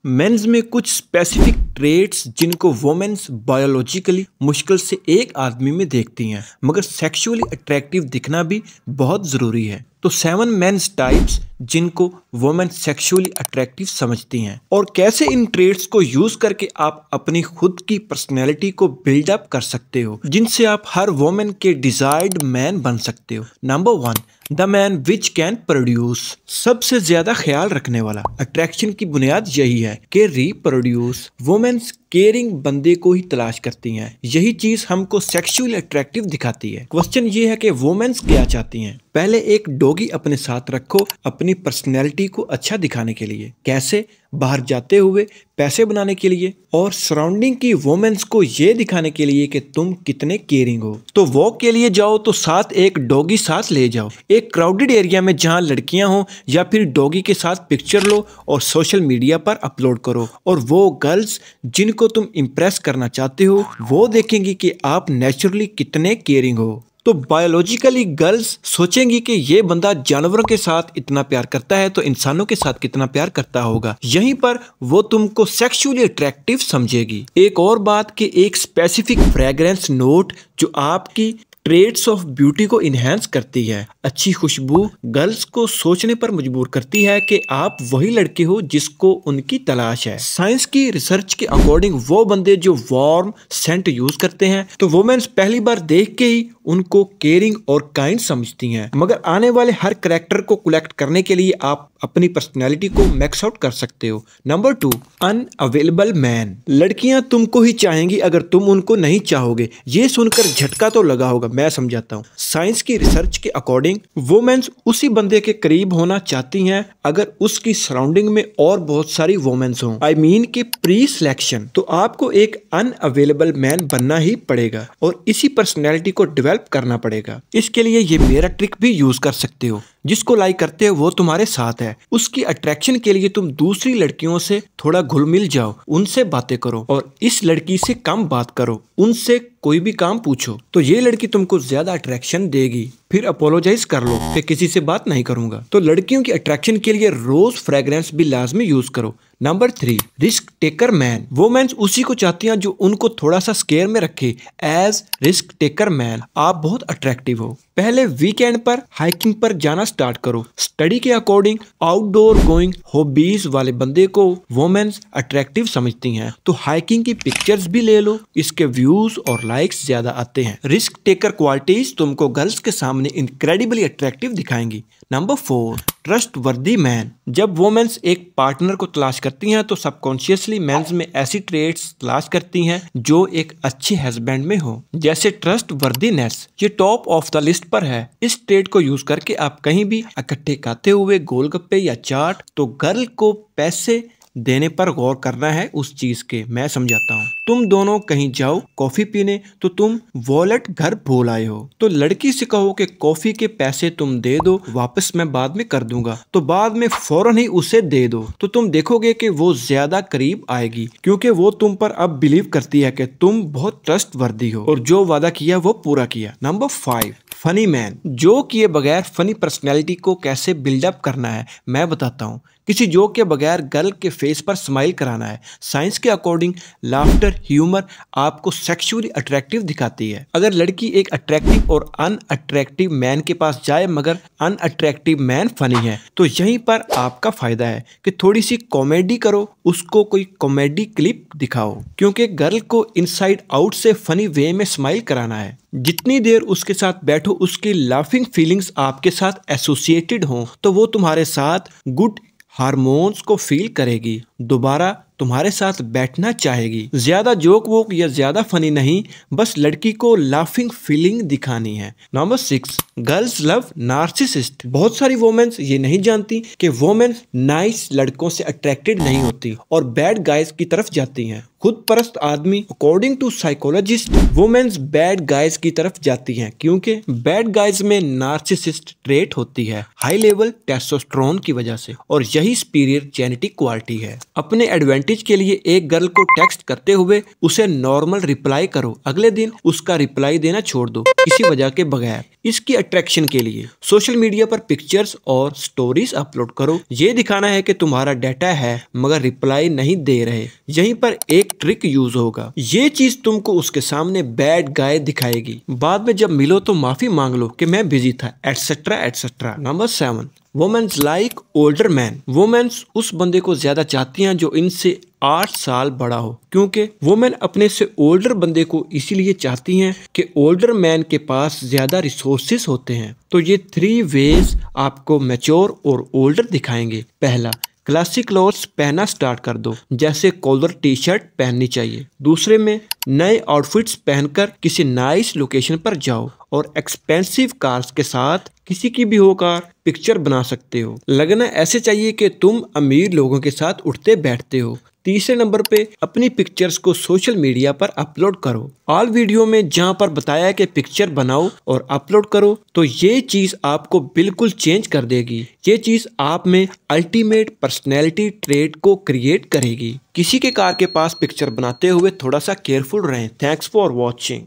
Mains में कुछ specific traits जिनको वुमेन्स बायोलॉजिकली मुश्किल से एक आदमी में देखती हैं, मगर सेक्सुअली अट्रैक्टिव दिखना भी बहुत ज़रूरी है। तो 7 मेंस टाइप्स जिनको वुमेन सेक्सुअली अट्रैक्टिव समझती हैं और कैसे इन ट्रेट्स को यूज करके आप अपनी खुद की पर्सनैलिटी को बिल्डअप कर सकते हो, जिनसे आप हर वुमेन के डिजायर्ड मैन बन सकते हो। Number 1, the man which can produce. सबसे ज्यादा ख्याल रखने वाला। अट्रैक्शन की बुनियाद यही है कि रिप्रोड्यूस। वुमेन्स केयरिंग बंदे को ही तलाश करती हैं, यही चीज हमको सेक्सुअली अट्रैक्टिव दिखाती है। क्वेश्चन ये है कि वुमेन्स क्या चाहती हैं। पहले एक डॉगी अपने साथ रखो अपनी पर्सनैलिटी को अच्छा दिखाने के लिए। कैसे? बाहर जाते हुए, पैसे बनाने के लिए और सराउंडिंग की वुमेन्स को ये दिखाने के लिए कि तुम कितने केयरिंग हो। तो वॉक के लिए जाओ तो साथ एक डॉगी साथ ले जाओ। एक क्राउडेड एरिया में जहाँ लड़कियां हो, या फिर डॉगी के साथ पिक्चर लो और सोशल मीडिया पर अपलोड करो, और वो गर्ल्स जिनको तुम इम्प्रेस करना चाहते हो वो देखेंगी कि आप नेचुरली कितने केयरिंग हो। तो बायोलॉजिकली गर्ल्स सोचेंगी कि ये बंदा जानवरों के साथ इतना प्यार करता है तो इंसानों के साथ कितना प्यार करता होगा। यहीं पर वो तुमको सेक्सुअली अट्रैक्टिव समझेगी। एक और बात कि एक स्पेसिफिक फ्रेग्रेंस नोट जो आपकी ट्रेट्स ऑफ ब्यूटी को इन्हेंस करती है। अच्छी खुशबू गर्ल्स को सोचने पर मजबूर करती है कि आप वही लड़के हो जिसको उनकी तलाश है। साइंस की रिसर्च के अकॉर्डिंग वो बंदे जो वार्म सेंट यूज करते हैं तो वुमेन्स पहली बार देख के ही उनको केयरिंग और काइंड समझती हैं। मगर आने वाले हर कैरेक्टर को कलेक्ट करने के लिए आप अपनी पर्सनैलिटी को मैक्स आउट कर सकते हो। Number 2, unavailable man. लड़कियां तुमको ही चाहेंगी अगर तुम उनको नहीं चाहोगे। ये सुनकर झटका तो लगा होगा, मैं समझाता हूँ। साइंस की रिसर्च के अकॉर्डिंग वुमेन्स उसी बंदे के करीब होना चाहती हैं अगर उसकी सराउंडिंग में और बहुत सारी वुमेन्स हों। आई मीन कि प्री सिलेक्शन। तो आपको एक अनअवेलेबल मैन बनना ही पड़ेगा और इसी पर्सनैलिटी को डेवलप करना पड़ेगा। इसके लिए ये मेरा ट्रिक भी यूज कर सकते हो। जिसको लाइक करते हो वो तुम्हारे साथ है, उसकी अट्रैक्शन के लिए तुम दूसरी लड़कियों से थोड़ा घुल मिल जाओ, उनसे बातें करो और इस लड़की से कम बात करो, उनसे कोई भी काम पूछो तो ये लड़की तुमको ज्यादा अट्रैक्शन देगी। फिर अपोलोजाइज कर लो कि किसी से बात नहीं करूंगा। तो लड़कियों की अट्रैक्शन के लिए रोज फ्रेग्रेंस भी लाजमी यूज करो। Number 3, risk taker man. Women's उसी को चाहती हैं जो उनको थोड़ा सा स्केयर में रखे। एज रिस्क टेकर मैन आप बहुत अट्रैक्टिव हो। पहले वीकेंड पर हाइकिंग पर जाना स्टार्ट करो। स्टडी के अकॉर्डिंग आउटडोर गोइंग हॉबीज वाले बंदे को वुमेन्स अट्रैक्टिव समझती हैं। तो हाइकिंग की पिक्चर्स भी ले लो, इसके व्यूज और लाइक्स ज्यादा आते हैं। रिस्क टेकर क्वालिटीज तुमको गर्ल्स के सामने इनक्रेडिबली अट्रैक्टिव दिखाएंगी। नंबर 4, ट्रस्ट वर्दी मैन। जब वुमेन्स एक पार्टनर को तलाश करती हैं तो सबकॉन्शियसली मेंस में ऐसी ट्रेट्स तलाश करती हैं जो एक अच्छे हस्बैंड में हो, जैसे ट्रस्ट वर्दीनेस। ये टॉप ऑफ द लिस्ट पर है। इस ट्रेट को यूज करके आप कहीं भी इकट्ठे खाते हुए गोलगप्पे या चाट, तो गर्ल को पैसे देने पर गौर करना है उस चीज के। मैं समझाता हूँ। तुम दोनों कहीं जाओ कॉफी पीने तो तुम वॉलेट घर भूल आए हो, तो लड़की से कहो कि कॉफी के पैसे तुम दे दो, वापस मैं बाद में कर दूंगा। तो बाद में फौरन ही उसे दे दो, तो तुम देखोगे कि वो ज्यादा करीब आएगी, क्योंकि वो तुम पर अब बिलीव करती है कि तुम बहुत ट्रस्ट वर्दी हो और जो वादा किया वो पूरा किया। Number 5, funny man. जो किए बगैर फनी पर्सनैलिटी को कैसे बिल्डअप करना है मैं बताता हूँ। किसी जोक के बगैर गर्ल के फेस पर स्माइल कराना है। साइंस के अकॉर्डिंग लाफ्टर ह्यूमर आपको सेक्सुअली अट्रैक्टिव दिखाती है। अगर लड़की एक अट्रैक्टिव और अनअट्रैक्टिव मैन के पास जाए मगर अनअट्रैक्टिव मैन फनी है, तो यहीं पर आपका फायदा है कि थोड़ी सी कॉमेडी करो, उसको कोई कॉमेडी क्लिप दिखाओ, क्योंकि गर्ल को इनसाइड आउट से फनी वे में स्माइल कराना है। जितनी देर उसके साथ बैठो उसकी लाफिंग फीलिंग्स आपके साथ एसोसिएटेड हों तो वो तुम्हारे साथ गुड हार्मोन्स को फील करेगी, दोबारा तुम्हारे साथ बैठना चाहेगी। ज्यादा जोक वोक या ज्यादा फनी नहीं, बस लड़की को लाफिंग फीलिंग दिखानी है। Number 6, girls love narcissist. बहुत सारी वुमेन्स ये नहीं जानती कि वुमेन्स नाइस लड़कों से अट्रैक्टेड नहीं होती और बैड गाइज की तरफ जाती हैं। खुद परस्त आदमी according to psychologist women's bad guys की तरफ जाती हैं, क्योंकि बैड गाइज में नार्सिसिस्ट ट्रेट होती है हाई लेवल टेस्टोस्टेरोन की वजह से, और यही सुपीरियर जेनेटिक क्वालिटी है। अपने एडवांटेज एडवांटेज के लिए एक गर्ल को टेक्स्ट करते हुए उसे नॉर्मल रिप्लाई करो, अगले दिन उसका रिप्लाई देना छोड़ दो किसी वजह के बगैर। इसकी अट्रैक्शन के लिए सोशल मीडिया पर पिक्चर्स और स्टोरीज अपलोड करो, ये दिखाना है कि तुम्हारा डाटा है मगर रिप्लाई नहीं दे रहे। यहीं पर एक ट्रिक यूज होगा, ये चीज तुमको उसके सामने बैड गाय दिखाएगी। बाद में जब मिलो तो माफी मांग लो कि मैं बिजी था, etcetera etcetera. Number 7, women's like older man. Women's उस बंदे को ज्यादा चाहती हैं जो इनसे 8 साल बड़ा हो, क्योंकि वुमेन अपने से ओल्डर बंदे को इसीलिए चाहती हैं कि ओल्डर मैन के पास ज्यादा रिसोर्सेस होते हैं। तो ये 3 वेज आपको मैच्योर और ओल्डर दिखाएंगे। पहला, क्लासिक क्लोथ्स पहनना स्टार्ट कर दो, जैसे कॉलर टी शर्ट पहननी चाहिए। दूसरे में नए आउटफिट्स पहनकर किसी नाइस लोकेशन पर जाओ और एक्सपेंसिव कार्स के साथ, किसी की भी हो कार, पिक्चर बना सकते हो। लगना ऐसे चाहिए कि तुम अमीर लोगों के साथ उठते बैठते हो। तीसरे नंबर पे अपनी पिक्चर्स को सोशल मीडिया पर अपलोड करो। ऑल वीडियो में जहां पर बताया कि पिक्चर बनाओ और अपलोड करो, तो ये चीज आपको बिल्कुल चेंज कर देगी। ये चीज आप में अल्टीमेट पर्सनैलिटी ट्रेट को क्रिएट करेगी। किसी के कार के पास पिक्चर बनाते हुए थोड़ा सा केयरफुल रहें। Thanks for watching.